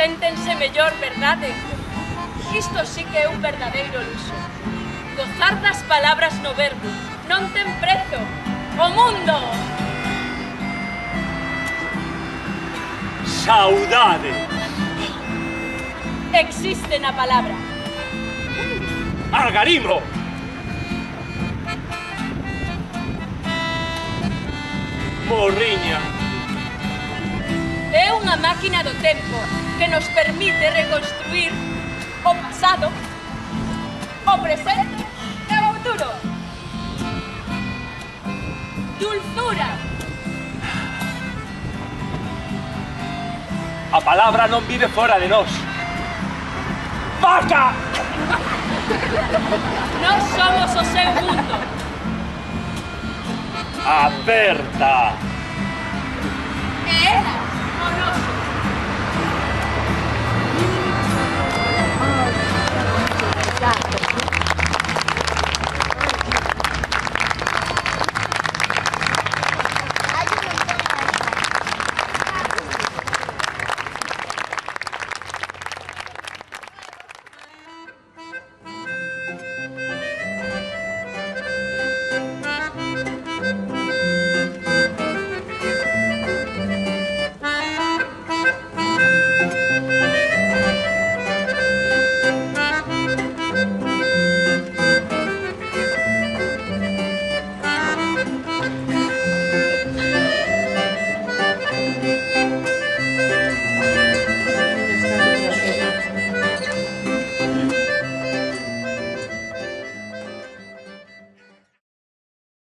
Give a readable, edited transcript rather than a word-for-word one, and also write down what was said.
Séntense mellor, verdade? Isto sí que é un verdadeiro luxo. Gozar das palabras no verbo non ten prezo. O mundo! Saudade! Existe na palabra. Algarimo! Morriña! É unha máquina do tempo que nos permite reconstruir o pasado, o presente e o futuro. Dulzura! A palabra non vive fora de nós. Vaca! Nós somos o seu mundo. Aperta! E ela o noso.